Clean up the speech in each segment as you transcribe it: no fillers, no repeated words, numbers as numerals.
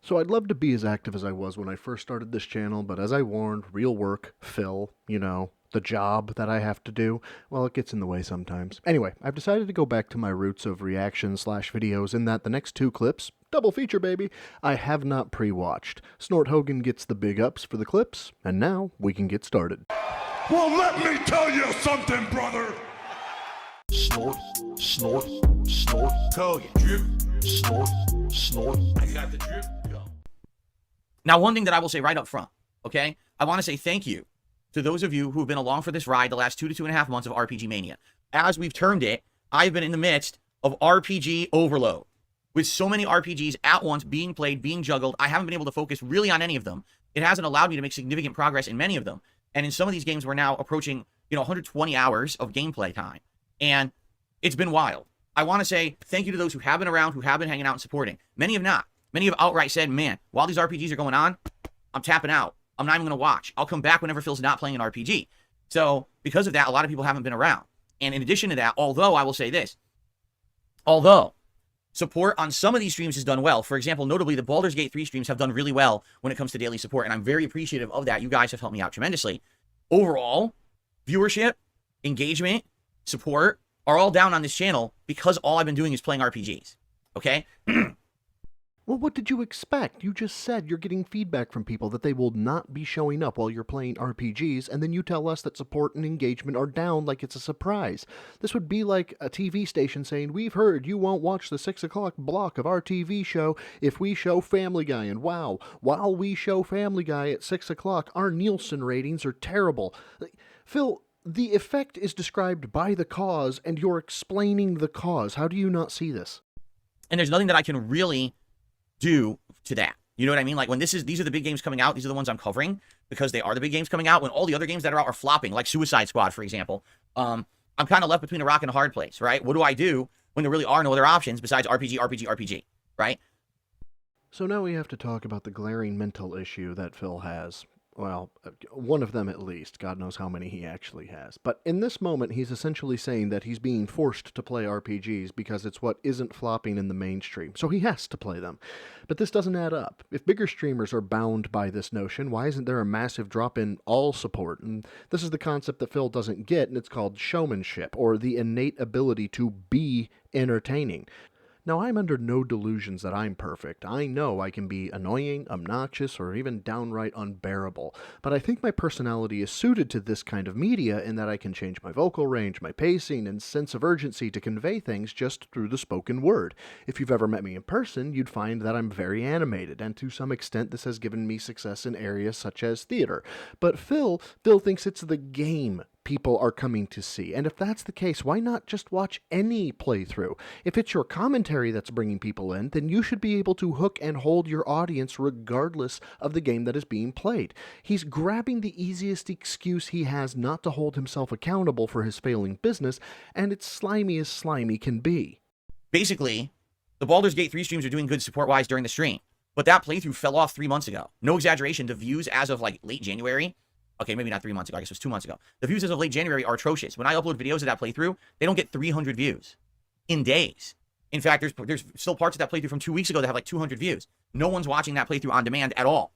So I'd love to be as active as I was when I first started this channel, but as I warned, real work, Phil, the job that I have to do, well, it gets in the way sometimes. Anyway, I've decided to go back to my roots of reactions slash videos in that the next two clips, double feature baby, I have not pre-watched. Snort Hogan gets the big ups for the clips, and now we can get started. Well, let me tell you something, brother. Snort, snort, snort, Hogan, drip, snort, snort. I got the drip. Go. Now, one thing that I will say right up front, okay? I want to say thank you to those of you who have been along for this ride the last 2 to 2.5 months of RPG Mania. As we've termed it, I've been in the midst of RPG overload. With so many RPGs at once being played, being juggled, I haven't been able to focus really on any of them. It hasn't allowed me to make significant progress in many of them. And in some of these games, we're now approaching, 120 hours of gameplay time. And it's been wild. I want to say thank you to those who have been around, who have been hanging out and supporting. Many have not. Many have outright said, man, while these RPGs are going on, I'm tapping out. I'm not even going to watch. I'll come back whenever Phil's not playing an RPG. So because of that, a lot of people haven't been around. And in addition to that, although I will say this, although support on some of these streams has done well, for example, notably the Baulders Gate 3 streams have done really well when it comes to daily support, and I'm very appreciative of that. You guys have helped me out tremendously. Overall, viewership, engagement, support are all down on this channel because all I've been doing is playing RPGs. Okay? Well, what did you expect? You just said you're getting feedback from people that they will not be showing up while you're playing RPGs, and then you tell us that support and engagement are down like it's a surprise. This would be like a TV station saying, we've heard you won't watch the 6 o'clock block of our TV show if we show Family Guy, and wow, while we show Family Guy at 6 o'clock, our Nielsen ratings are terrible. Phil, the effect is described by the cause, and you're explaining the cause. How do you not see this? And there's nothing that I can really do to that. You know what I mean? Like when these are the big games coming out, these are the ones I'm covering because they are the big games coming out. When all the other games that are out are flopping, like Suicide Squad, for example, I'm kind of left between a rock and a hard place, right? What do I do when there really are no other options besides RPG, right? So now we have to talk about the glaring mental issue that Phil has. Well, one of them at least. God knows how many he actually has. But in this moment, he's essentially saying that he's being forced to play RPGs because it's what isn't flopping in the mainstream. So he has to play them. But this doesn't add up. If bigger streamers are bound by this notion, why isn't there a massive drop in all support? And this is the concept that Phil doesn't get, and it's called showmanship, or the innate ability to be entertaining. Now, I'm under no delusions that I'm perfect. I know I can be annoying, obnoxious, or even downright unbearable. But I think my personality is suited to this kind of media in that I can change my vocal range, my pacing, and sense of urgency to convey things just through the spoken word. If you've ever met me in person, you'd find that I'm very animated, and to some extent this has given me success in areas such as theater. But Phil thinks it's the game people are coming to see. And if that's the case, why not just watch any playthrough? If it's your commentary that's bringing people in, then you should be able to hook and hold your audience regardless of the game that is being played. He's grabbing the easiest excuse he has not to hold himself accountable for his failing business, and it's slimy as slimy can be. Basically, the Baldur's Gate 3 streams are doing good support-wise during the stream, but that playthrough fell off 3 months ago. No exaggeration, the views as of like late January, okay, maybe not 3 months ago, I guess it was 2 months ago. The views as of late January are atrocious. When I upload videos of that playthrough, they don't get 300 views in days. In fact, there's still parts of that playthrough from 2 weeks ago that have like 200 views. No one's watching that playthrough on demand at all.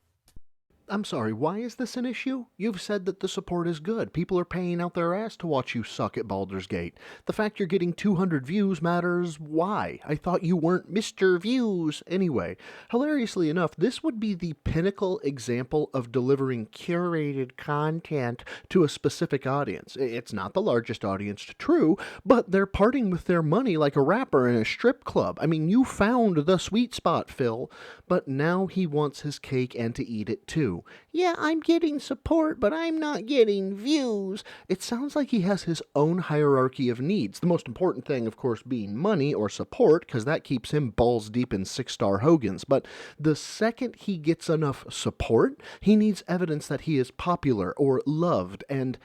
I'm sorry, why is this an issue? You've said that the support is good. People are paying out their ass to watch you suck at Baldur's Gate. The fact you're getting 200 views matters. Why? I thought you weren't Mr. Views. Anyway, hilariously enough, this would be the pinnacle example of delivering curated content to a specific audience. It's not the largest audience, true, but they're parting with their money like a rapper in a strip club. I mean, you found the sweet spot, Phil. But now he wants his cake and to eat it too. Yeah, I'm getting support, but I'm not getting views. It sounds like he has his own hierarchy of needs. The most important thing, of course, being money or support, because that keeps him balls deep in 6-star Hogans. But the second he gets enough support, he needs evidence that he is popular or loved, and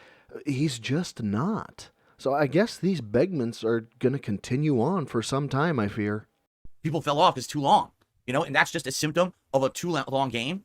he's just not. So I guess these begments are going to continue on for some time, I fear. People fell off is too long, and that's just a symptom of a too long game.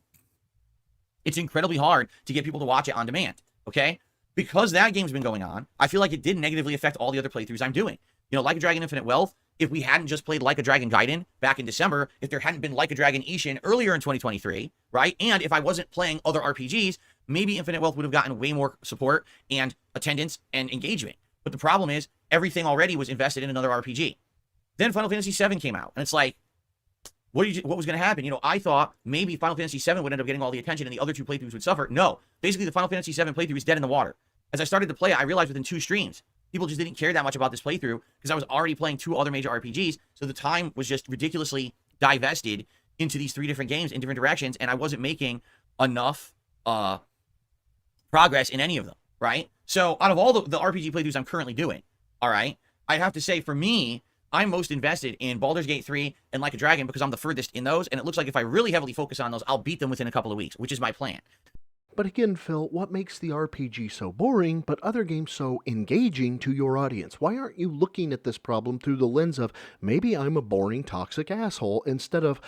It's incredibly hard to get people to watch it on demand, okay? Because that game's been going on, I feel like it did negatively affect all the other playthroughs I'm doing. Like a Dragon Infinite Wealth, if we hadn't just played Like a Dragon Gaiden back in December, if there hadn't been Like a Dragon Ishin earlier in 2023, right? And if I wasn't playing other RPGs, maybe Infinite Wealth would have gotten way more support and attendance and engagement. But the problem is everything already was invested in another RPG. Then Final Fantasy VII came out, and it's like, what was going to happen? You know, I thought maybe Final Fantasy VII would end up getting all the attention and the other two playthroughs would suffer. No, basically the Final Fantasy VII playthrough is dead in the water. As I started to play it, I realized within 2 streams, people just didn't care that much about this playthrough because I was already playing 2 other major RPGs. So the time was just ridiculously divested into these 3 different games in different directions, and I wasn't making enough progress in any of them, right? So out of all the RPG playthroughs I'm currently doing, all right, I'd have to say for me, I'm most invested in Baldur's Gate 3 and Like a Dragon because I'm the furthest in those, and it looks like if I really heavily focus on those, I'll beat them within a couple of weeks, which is my plan. But again, Phil, what makes the RPG so boring, but other games so engaging to your audience? Why aren't you looking at this problem through the lens of, maybe I'm a boring, toxic asshole, instead of,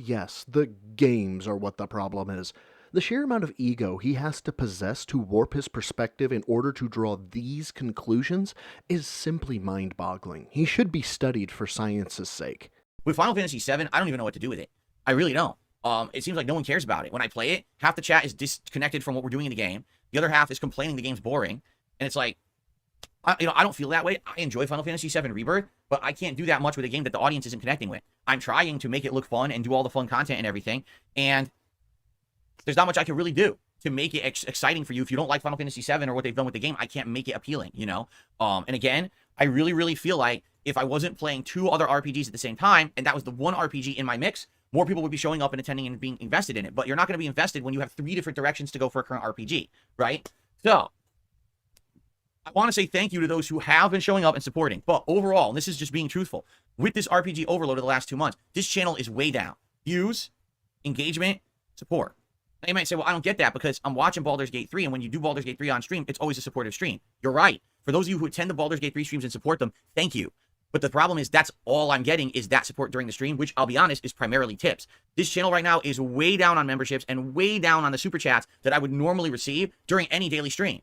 yes, the games are what the problem is? The sheer amount of ego he has to possess to warp his perspective in order to draw these conclusions is simply mind-boggling. He should be studied for science's sake. With Final Fantasy VII, I don't even know what to do with it. I really don't. It seems like no one cares about it. When I play it, half the chat is disconnected from what we're doing in the game. The other half is complaining the game's boring. And it's like, I don't feel that way. I enjoy Final Fantasy VII Rebirth, but I can't do that much with a game that the audience isn't connecting with. I'm trying to make it look fun and do all the fun content and everything. And there's not much I can really do to make it exciting for you. If you don't like Final Fantasy VII or what they've done with the game, I can't make it appealing, you know? And again, I really, really feel like if I wasn't playing 2 other RPGs at the same time, and that was the one RPG in my mix, more people would be showing up and attending and being invested in it. But you're not going to be invested when you have 3 different directions to go for a current RPG, right? So I want to say thank you to those who have been showing up and supporting. But overall, and this is just being truthful, with this RPG overload of the last 2 months, this channel is way down. Views, engagement, support. Now you might say, well, I don't get that because I'm watching Baldur's Gate 3, and when you do Baldur's Gate 3 on stream, it's always a supportive stream. You're right. For those of you who attend the Baldur's Gate 3 streams and support them, thank you. But the problem is that's all I'm getting is that support during the stream, which I'll be honest is primarily tips. This channel right now is way down on memberships and way down on the super chats that I would normally receive during any daily stream.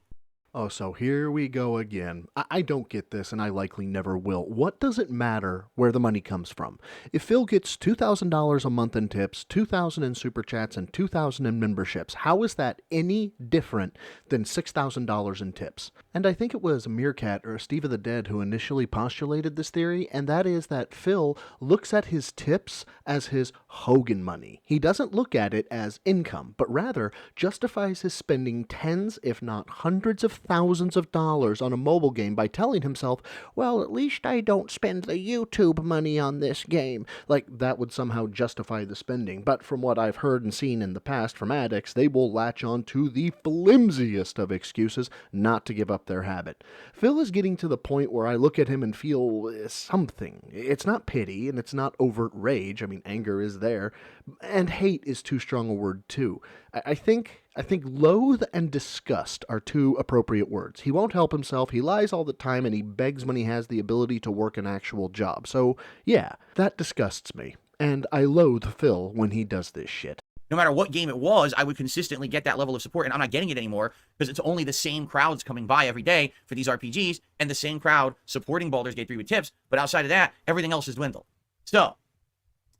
Oh, so here we go again. I don't get this, and I likely never will. What does it matter where the money comes from? If Phil gets $2,000 a month in tips, $2,000 in super chats, and $2,000 in memberships, how is that any different than $6,000 in tips? And I think it was Meerkat or Steve of the Dead who initially postulated this theory, and that is that Phil looks at his tips as his Hogan money. He doesn't look at it as income, but rather justifies his spending tens, if not hundreds of thousands of dollars on a mobile game by telling himself, well, at least I don't spend the YouTube money on this game. Like, that would somehow justify the spending. But from what I've heard and seen in the past from addicts, they will latch on to the flimsiest of excuses not to give up their habit. Phil is getting to the point where I look at him and feel something. It's not pity, and it's not overt rage. I mean, anger is there. And hate is too strong a word, too. I think loathe and disgust are 2 appropriate words. He won't help himself, he lies all the time, and he begs when he has the ability to work an actual job. So, yeah, that disgusts me. And I loathe Phil when he does this shit. No matter what game it was, I would consistently get that level of support, and I'm not getting it anymore because it's only the same crowds coming by every day for these RPGs and the same crowd supporting Baldur's Gate 3 with tips, but outside of that, everything else has dwindled. So,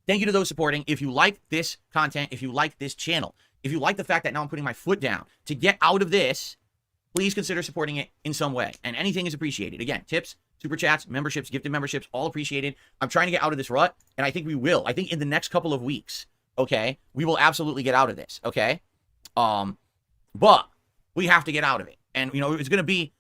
thank you to those supporting. If you like this content, if you like this channel, if you like the fact that now I'm putting my foot down to get out of this, please consider supporting it in some way. And anything is appreciated. Again, tips, super chats, memberships, gifted memberships, all appreciated. I'm trying to get out of this rut, and I think we will. I think in the next couple of weeks, okay, we will absolutely get out of this, okay? But we have to get out of it. And, you know, it's going to be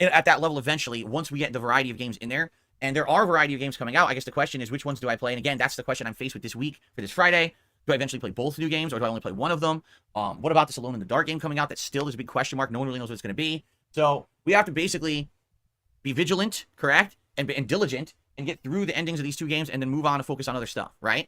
at that level eventually once we get the variety of games in there. And there are a variety of games coming out. I guess the question is, which ones do I play? And again, that's the question I'm faced with this week for this Friday. Do I eventually play both new games, or do I only play one of them? What about this Alone in the Dark game coming out? That still is a big question mark. No one really knows what it's going to be. So we have to basically be vigilant, correct, and diligent, and get through the endings of these 2 games, and then move on to focus on other stuff, right?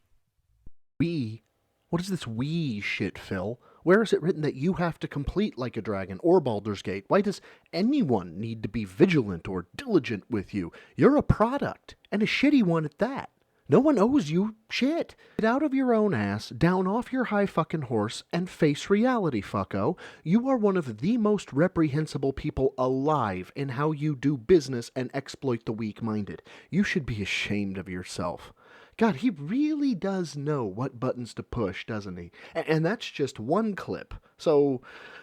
What is this we shit, Phil? Where is it written that you have to complete Like a Dragon or Baldur's Gate? Why does anyone need to be vigilant or diligent with you? You're a product, and a shitty one at that. No one owes you shit. Get out of your own ass, down off your high fucking horse, and face reality, fucko. You are one of the most reprehensible people alive in how you do business and exploit the weak-minded. You should be ashamed of yourself. God, he really does know what buttons to push, doesn't he? And that's just one clip. So,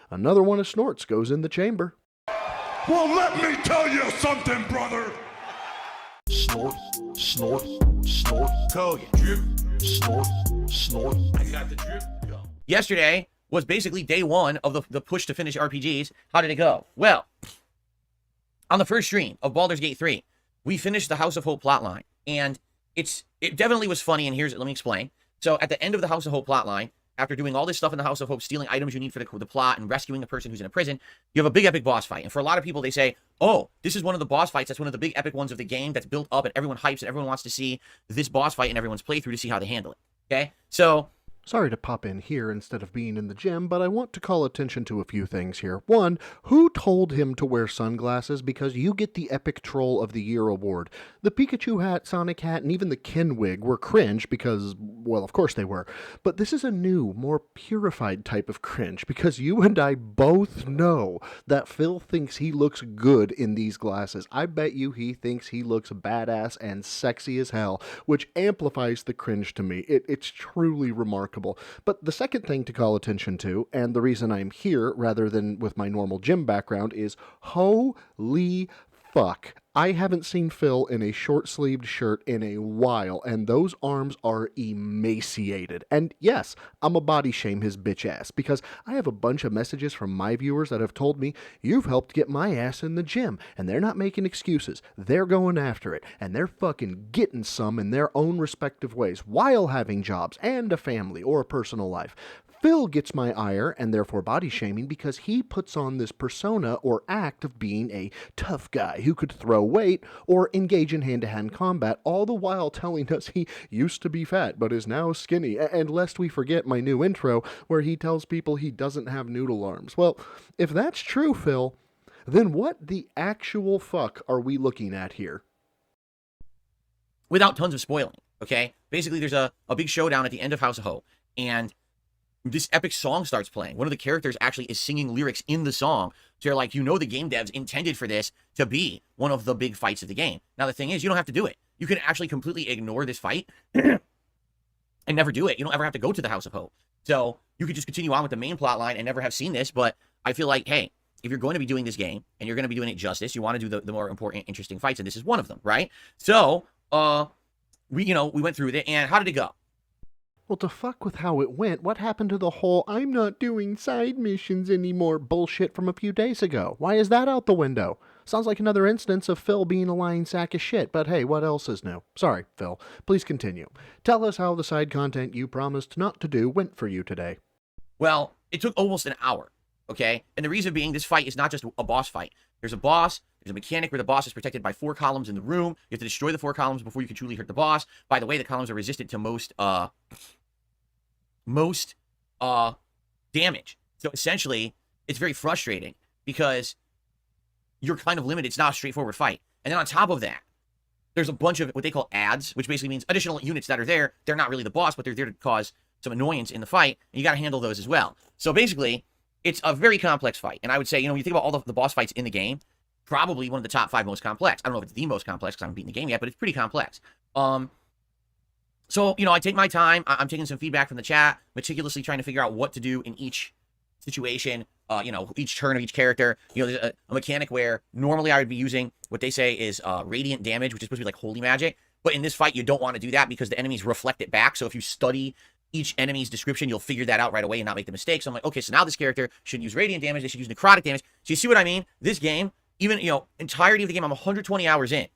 another one of Snort's goes in the chamber. Well, let me tell you something, brother. Snort, snort, snort, Hogan. Drip. snort, snort. I got the drip. Go. Yesterday was basically day one of the push to finish RPGs. How did it go? Well, on the first stream of Baldur's Gate 3, we finished the House of Hope plotline. And it definitely was funny, and let me explain. So at the end of the House of Hope plotline, after doing all this stuff in the House of Hope, stealing items you need for the plot and rescuing a person who's in a prison, you have a big epic boss fight. And for a lot of people, they say, oh, this is one of the boss fights. That's one of the big epic ones of the game that's built up and everyone hypes and everyone wants to see this boss fight in everyone's playthrough to see how they handle it. Okay? So Sorry to pop in here instead of being in the gym, but I want to call attention to a few things here. One, who told him to wear sunglasses? Because you get the Epic Troll of the Year award. The Pikachu hat, Sonic hat, and even the Ken wig were cringe because, well, of course they were. But this is a new, more purified type of cringe because you and I both know that Phil thinks he looks good in these glasses. I bet you he thinks he looks badass and sexy as hell, which amplifies the cringe to me. It's truly remarkable. But the second thing to call attention to, and the reason I'm here rather than with my normal gym background, is holy fuck. I haven't seen Phil in a short-sleeved shirt in a while, and those arms are emaciated. And yes, I'm a body shame his bitch ass, because I have a bunch of messages from my viewers that have told me, you've helped get my ass in the gym, and they're not making excuses. They're going after it, and they're fucking getting some in their own respective ways, while having jobs, and a family, or a personal life. Phil gets my ire, and therefore body shaming, because he puts on this persona or act of being a tough guy who could throw weight or engage in hand-to-hand combat, all the while telling us he used to be fat but is now skinny. And lest we forget my new intro where he tells people he doesn't have noodle arms. Well, if that's true, Phil, then what the actual fuck are we looking at here? without tons of spoiling, okay? Basically, there's a big showdown at the end of House of Hope, and this epic song starts playing. One of the characters actually is singing lyrics in the song. So you're like, the game devs intended for this to be one of the big fights of the game. Now, the thing is, you don't have to do it. You can actually completely ignore this fight and never do it. You don't ever have to go to the House of Hope. So you could just continue on with the main plot line and never have seen this. But I feel like, hey, if you're going to be doing this game and you're going to be doing it justice, you want to do the more important, interesting fights. And this is one of them, right? So we went through it. And how did it go? Well, to fuck with how it went, what happened to the whole I'm not doing side missions anymore bullshit from a few days ago? Why is that out the window? Sounds like another instance of Phil being a lying sack of shit, but hey, what else is new? Sorry, Phil. Please continue. Tell us how the side content you promised not to do went for you today. Well, it took almost an hour, okay? And the reason being, this fight is not just a boss fight. There's a boss, there's a mechanic where the boss is protected by 4 columns in the room. You have to destroy the 4 columns before you can truly hurt the boss. By the way, the columns are resistant to most damage. So essentially, it's very frustrating because you're kind of limited. It's not a straightforward fight. And then on top of that, there's a bunch of what they call adds, which basically means additional units that are there. They're not really the boss, but they're there to cause some annoyance in the fight. And you got to handle those as well. So basically, it's a very complex fight. And I would say, when you think about all the boss fights in the game, probably one of the top 5 most complex. I don't know if it's the most complex because I haven't beaten the game yet, but it's pretty complex. So, I take my time. I'm taking some feedback from the chat, meticulously trying to figure out what to do in each situation, each turn of each character. There's a mechanic where normally I would be using what they say is radiant damage, which is supposed to be like holy magic. But in this fight, you don't want to do that because the enemies reflect it back. So if you study each enemy's description, you'll figure that out right away and not make the mistake. So I'm like, okay, so now this character shouldn't use radiant damage. They should use necrotic damage. So you see what I mean? This game, even, entirety of the game, I'm 120 hours in.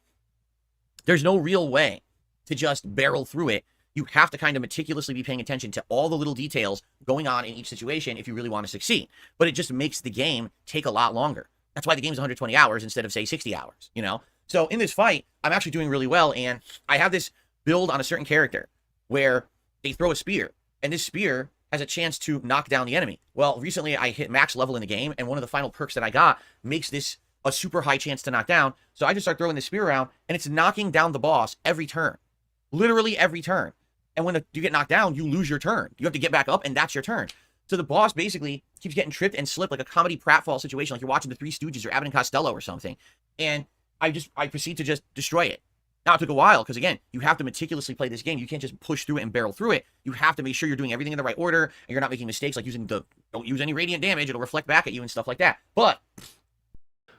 There's no real way to just barrel through it. You have to kind of meticulously be paying attention to all the little details going on in each situation if you really want to succeed. But it just makes the game take a lot longer. That's why the game is 120 hours instead of, say, 60 hours, So in this fight, I'm actually doing really well, and I have this build on a certain character where they throw a spear, and this spear has a chance to knock down the enemy. Well, recently I hit max level in the game, and one of the final perks that I got makes this a super high chance to knock down. So I just start throwing the spear around, and it's knocking down the boss every turn. literally every turn. And when you get knocked down, you lose your turn. You have to get back up, and that's your turn. So the boss basically keeps getting tripped and slipped like a comedy pratfall situation, like you're watching the Three Stooges or Abbott and Costello or something. And I proceed to just destroy it. Now, it took a while because, again, you have to meticulously play this game. You can't just push through it and barrel through it. You have to make sure you're doing everything in the right order and you're not making mistakes like don't use any radiant damage. It'll reflect back at you and stuff like that. But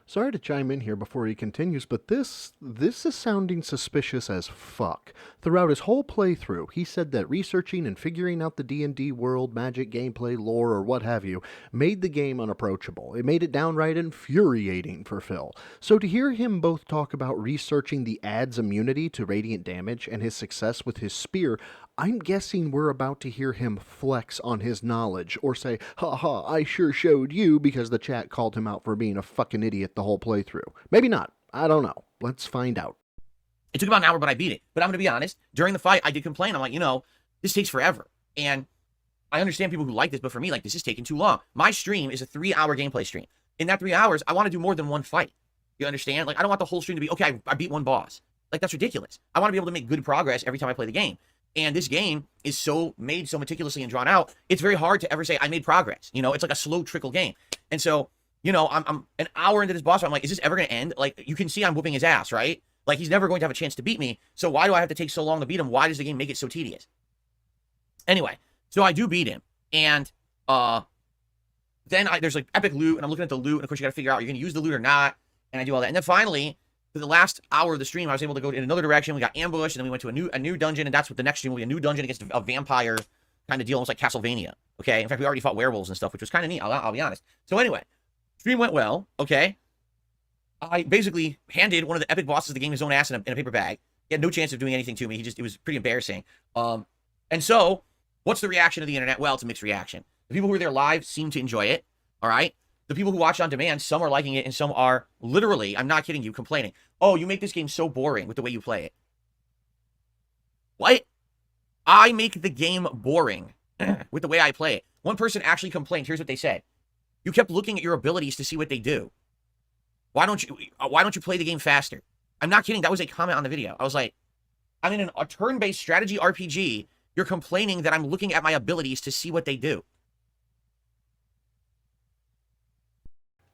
Sorry to chime in here before he continues, but this is sounding suspicious as fuck. Throughout his whole playthrough, he said that researching and figuring out the D&D world, magic, gameplay, lore, or what have you, made the game unapproachable. It made it downright infuriating for Phil. So to hear him both talk about researching the ad's immunity to radiant damage and his success with his spear, I'm guessing we're about to hear him flex on his knowledge, or say, haha, I sure showed you, because the chat called him out for being a fucking idiot the whole playthrough. Maybe not. I don't know. Let's find out. it took about an hour, but I beat it. But I'm going to be honest, during the fight, I did complain. I'm like, this takes forever. And I understand people who like this, but for me, like, this is taking too long. My stream is a 3-hour gameplay stream. In that 3 hours, I want to do more than one fight. You understand? Like, I don't want the whole stream to be, okay, I beat one boss. Like, that's ridiculous. I want to be able to make good progress every time I play the game. And this game is so made so meticulously and drawn out, it's very hard to ever say I made progress. It's like a slow trickle game. And so, I'm an hour into this boss fight. I'm like, is this ever going to end? Like, you can see I'm whooping his ass, right? Like, he's never going to have a chance to beat me. So why do I have to take so long to beat him? Why does the game make it so tedious? Anyway, so I do beat him. And then there's like epic loot, and I'm looking at the loot, and of course you got to figure out, you're going to use the loot or not. And I do all that. And then finally, for the last hour of the stream, I was able to go in another direction. We got ambushed, and then we went to a new dungeon, and that's what the next stream will be, a new dungeon against a vampire kind of deal, almost like Castlevania. Okay? In fact, we already fought werewolves and stuff, which was kind of neat. I'll be honest. So anyway, stream went well. Okay? I basically handed one of the epic bosses of the game his own ass in a paper bag. He had no chance of doing anything to me. It was pretty embarrassing. And so, what's the reaction of the internet? Well, it's a mixed reaction. The people who were there live seem to enjoy it. All right? The people who watch on demand, some are liking it, and some are literally, I'm not kidding you, complaining. Oh, you make this game so boring with the way you play it. What? I make the game boring with the way I play it. One person actually complained. Here's what they said. You kept looking at your abilities to see what they do. Why don't you play the game faster? I'm not kidding. That was a comment on the video. I was like, I'm in a turn-based strategy RPG. You're complaining that I'm looking at my abilities to see what they do.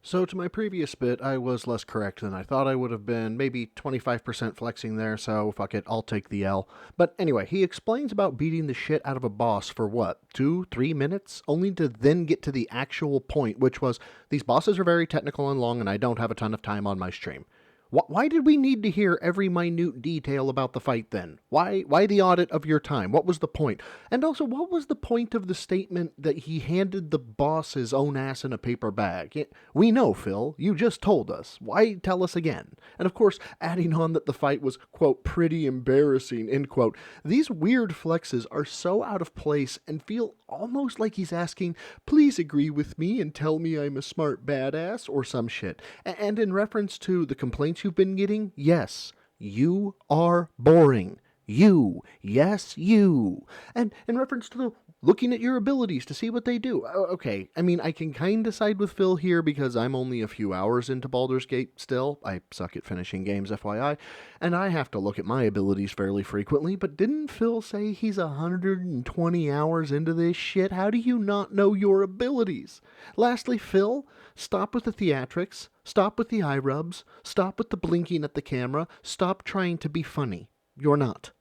So to my previous bit, I was less correct than I thought I would have been, maybe 25% flexing there, so fuck it, I'll take the L. But anyway, he explains about beating the shit out of a boss for what, 2-3 minutes? Only to then get to the actual point, which was, these bosses are very technical and long, and I don't have a ton of time on my stream. Why did we need to hear every minute detail about the fight then? Why the audit of your time? What was the point? And also, what was the point of the statement that he handed the boss his own ass in a paper bag? We know, Phil. You just told us. Why tell us again? And of course, adding on that the fight was, quote, pretty embarrassing, end quote. These weird flexes are so out of place and feel almost like he's asking, please agree with me and tell me I'm a smart badass or some shit. And in reference to the complaints you've been getting, yes, you are boring. You. Yes, you. And in reference to the looking at your abilities to see what they do. Okay, I mean, I can kind of side with Phil here because I'm only a few hours into Baulders Gate still. I suck at finishing games, FYI. And I have to look at my abilities fairly frequently, but didn't Phil say he's 120 hours into this shit? How do you not know your abilities? Lastly, Phil, stop with the theatrics. Stop with the eye rubs. Stop with the blinking at the camera. Stop trying to be funny. You're not.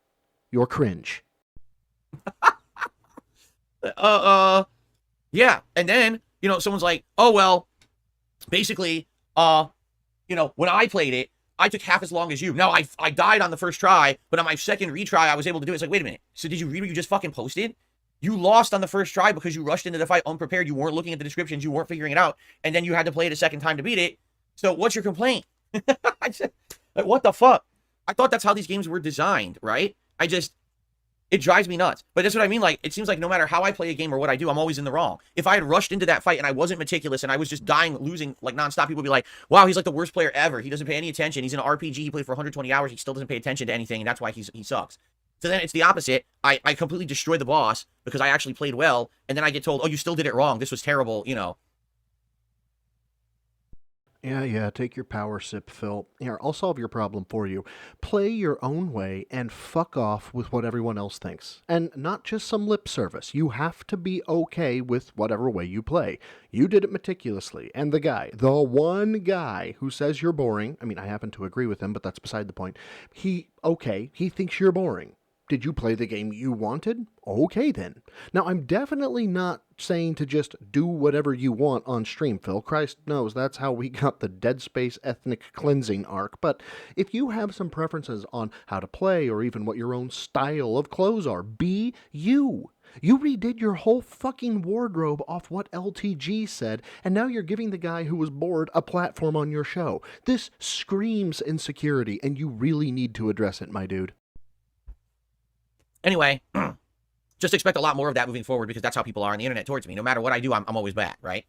You're cringe. Yeah. And then, someone's like, oh, well, basically, when I played it, I took half as long as you. Now, I died on the first try, but on my second retry, I was able to do it. It's like, wait a minute. So did you read what you just fucking posted? You lost on the first try because you rushed into the fight unprepared. You weren't looking at the descriptions. You weren't figuring it out. And then you had to play it a second time to beat it. So what's your complaint? I said, like, what the fuck? I thought that's how these games were designed, right? It drives me nuts. But that's what I mean. Like, it seems like no matter how I play a game or what I do, I'm always in the wrong. If I had rushed into that fight and I wasn't meticulous and I was just dying, losing, like, nonstop, people would be like, wow, he's like the worst player ever. He doesn't pay any attention. He's in an RPG. He played for 120 hours. He still doesn't pay attention to anything, and that's why he sucks. So then it's the opposite. I completely destroy the boss because I actually played well, and then I get told, oh, you still did it wrong. This was terrible, Yeah, take your power sip, Phil. Here, I'll solve your problem for you. Play your own way and fuck off with what everyone else thinks. And not just some lip service. You have to be okay with whatever way you play. You did it meticulously, and the one guy who says you're boring, I mean, I happen to agree with him, but that's beside the point. He thinks you're boring. Did you play the game you wanted? Okay then. Now, I'm definitely not saying to just do whatever you want on stream, Phil. Christ knows that's how we got the Dead Space ethnic cleansing arc. But if you have some preferences on how to play or even what your own style of clothes are, be you. You redid your whole fucking wardrobe off what LTG said, and now you're giving the guy who was bored a platform on your show. This screams insecurity, and you really need to address it, my dude. Anyway, just expect a lot more of that moving forward because that's how people are on the internet towards me. No matter what I do, I'm always back, right?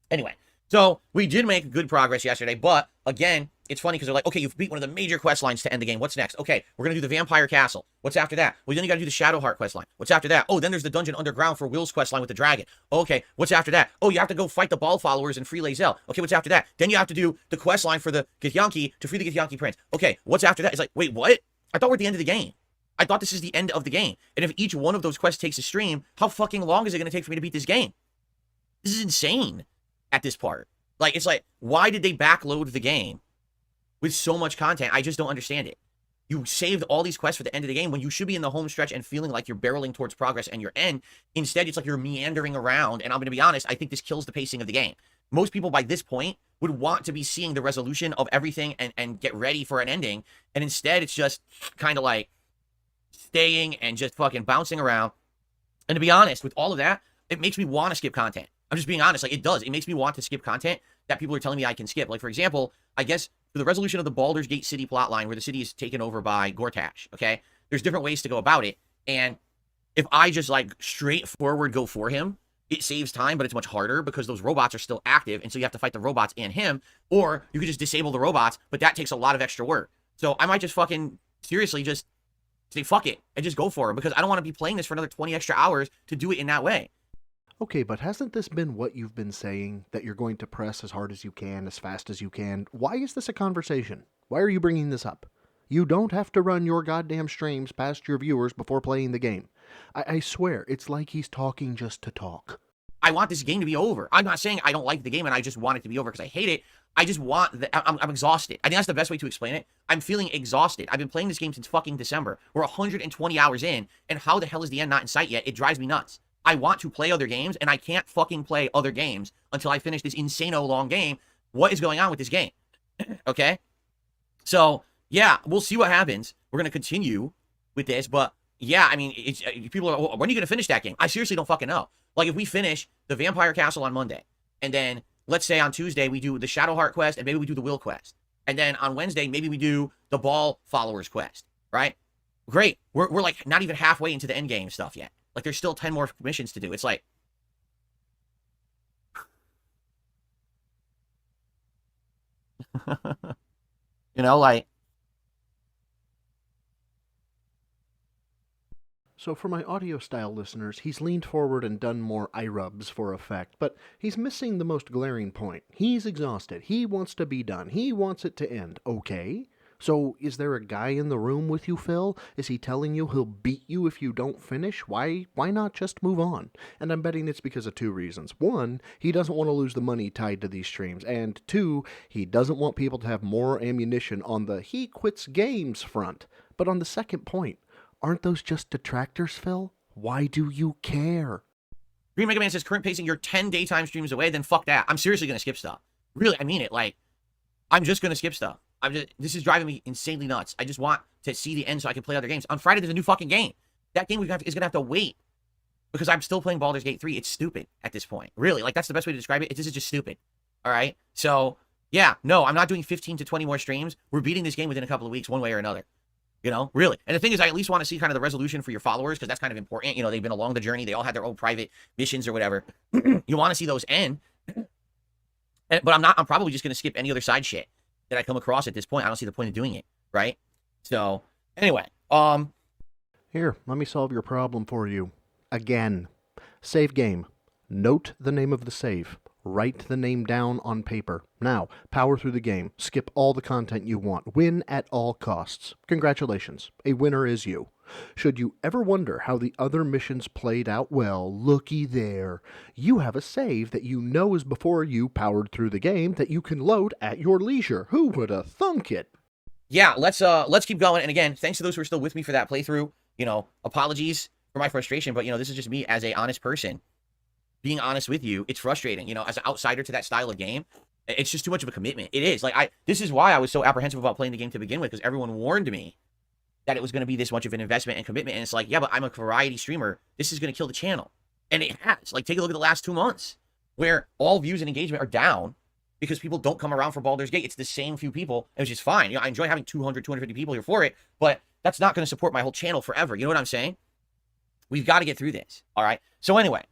Anyway, so we did make good progress yesterday, but again, it's funny because they're like, okay, you've beat one of the major quest lines to end the game. What's next? Okay, we're going to do the Vampire Castle. What's after that? Well, then you got to do the Shadowheart quest line. What's after that? Oh, then there's the Dungeon Underground for Will's quest line with the dragon. Okay, what's after that? Oh, you have to go fight the Ball followers and free Lae'zel. Okay, what's after that? Then you have to do the quest line for the Githyanki to free the Githyanki prince. Okay, what's after that? It's like, wait, what? I thought we're at the end of the game. I thought this is the end of the game. And if each one of those quests takes a stream, how fucking long is it going to take for me to beat this game? This is insane at this part. Like, it's like, why did they backload the game with so much content? I just don't understand it. You saved all these quests for the end of the game when you should be in the home stretch and feeling like you're barreling towards progress and your end. Instead, it's like you're meandering around. And I'm going to be honest, I think this kills the pacing of the game. Most people by this point would want to be seeing the resolution of everything and get ready for an ending. And instead, it's just kind of like staying and just fucking bouncing around. And to be honest, with all of that, it makes me want to skip content. I'm just being honest. Like, it does. It makes me want to skip content that people are telling me I can skip. Like, for example, I guess for the resolution of the Baulders Gate city plotline where the city is taken over by Gortash, okay? There's different ways to go about it. And if I just, like, straightforward go for him, it saves time, but it's much harder because those robots are still active. And so you have to fight the robots and him. Or you could just disable the robots, but that takes a lot of extra work. So I might just fucking seriously just say fuck it and just go for him because I don't want to be playing this for another 20 extra hours to do it in that way. Okay, but hasn't this been what you've been saying, that you're going to press as hard as you can, as fast as you can? Why is this a conversation? Why are you bringing this up? You don't have to run your goddamn streams past your viewers before playing the game. I swear, it's like he's talking just to talk. I want this game to be over. I'm not saying I don't like the game and I just want it to be over because I hate it. I just want I'm exhausted. I think that's the best way to explain it. I'm feeling exhausted. I've been playing this game since fucking December. We're 120 hours in, and how the hell is the end not in sight yet? It drives me nuts. I want to play other games, and I can't fucking play other games until I finish this insano long game. What is going on with this game? Okay? So, yeah, we'll see what happens. We're going to continue with this, but yeah, I mean, people are, when are you going to finish that game? I seriously don't fucking know. Like, if we finish the Vampire Castle on Monday, and then, let's say on Tuesday, we do the Shadowheart quest, and maybe we do the Will quest. And then on Wednesday, maybe we do the Ball followers quest, right? Great. We're like not even halfway into the endgame stuff yet. Like, there's still 10 more missions to do. It's like, you know, like. So for my audio style listeners, he's leaned forward and done more eye rubs for effect, but he's missing the most glaring point. He's exhausted. He wants to be done. He wants it to end. Okay. So is there a guy in the room with you, Phil? Is he telling you he'll beat you if you don't finish? Why not just move on? And I'm betting it's because of two reasons. One, he doesn't want to lose the money tied to these streams. And two, he doesn't want people to have more ammunition on the he quits games front. But on the second point, aren't those just detractors, Phil? Why do you care? Green Mega Man says, current pacing, you're 10 daytime streams away, then fuck that. I'm seriously going to skip stuff. Really, I mean it. Like, I'm just going to skip stuff. This is driving me insanely nuts. I just want to see the end so I can play other games. On Friday, there's a new fucking game. That game is going to have to wait because I'm still playing Baldur's Gate 3. It's stupid at this point. Really, like, that's the best way to describe it. This is just stupid. All right? So, yeah, no, I'm not doing 15 to 20 more streams. We're beating this game within a couple of weeks, one way or another. You know, really. And the thing is, I at least want to see kind of the resolution for your followers because that's kind of important. You know, they've been along the journey. They all had their own private missions or whatever. You want to see those end. But I'm probably just going to skip any other side shit that I come across at this point. I don't see the point of doing it, right? So, anyway, Here, let me solve your problem for you. Again. Save game. Note the name of the save. Write the name down on paper. Now, power through the game. Skip all the content you want. Win at all costs. Congratulations. A winner is you. Should you ever wonder how the other missions played out, well, looky there. You have a save that you know is before you powered through the game that you can load at your leisure. Who would have thunk it? Yeah, let's keep going. And again, thanks to those who are still with me for that playthrough. You know, apologies for my frustration, but you know, this is just me as a honest person. Being honest with you, it's frustrating. You know, as an outsider to that style of game, it's just too much of a commitment. It is. Like, this is why I was so apprehensive about playing the game to begin with, because everyone warned me that it was going to be this much of an investment and commitment. And it's like, yeah, but I'm a variety streamer. This is going to kill the channel. And it has. Like, take a look at the last 2 months where all views and engagement are down because people don't come around for Baulders Gate. It's the same few people, which is fine. You know, I enjoy having 200, 250 people here for it, but that's not going to support my whole channel forever. You know what I'm saying? We've got to get through this. All right. So anyway,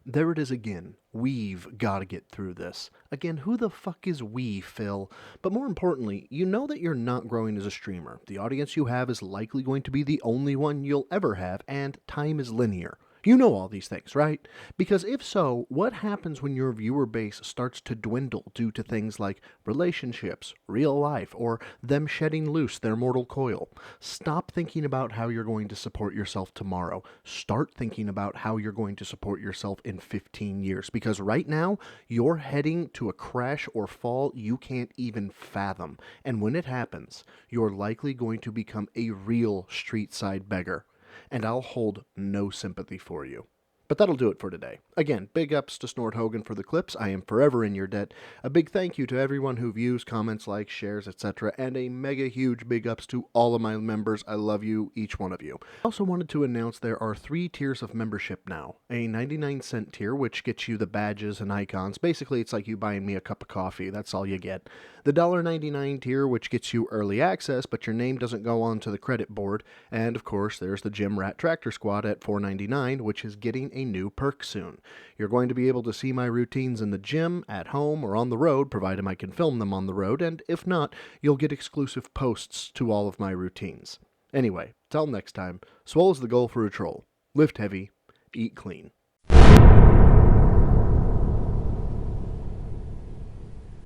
There it is again. We've got to get through this. Again, who the fuck is we, Phil? But more importantly, you know that you're not growing as a streamer. The audience you have is likely going to be the only one you'll ever have, and time is linear. You know all these things, right? Because if so, what happens when your viewer base starts to dwindle due to things like relationships, real life, or them shedding loose their mortal coil? Stop thinking about how you're going to support yourself tomorrow. Start thinking about how you're going to support yourself in 15 years. Because right now, you're heading to a crash or fall you can't even fathom. And when it happens, you're likely going to become a real street side beggar. And I'll hold no sympathy for you. But that'll do it for today. Again, big ups to Snort Hogan for the clips. I am forever in your debt. A big thank you to everyone who views, comments, likes, shares, etc. And a mega huge big ups to all of my members. I love you, each one of you. I also wanted to announce there are 3 tiers of membership now. A 99-cent tier, which gets you the badges and icons. Basically, it's like you buying me a cup of coffee. That's all you get. The $1.99 tier, which gets you early access, but your name doesn't go onto the credit board. And, of course, there's the Gym Rat Tractor Squad at $4.99, which is getting a new perk soon. You're going to be able to see my routines in the gym, at home, or on the road, provided I can film them on the road, and if not, you'll get exclusive posts to all of my routines. Anyway, till next time, swole is the goal for a troll. Lift heavy, eat clean.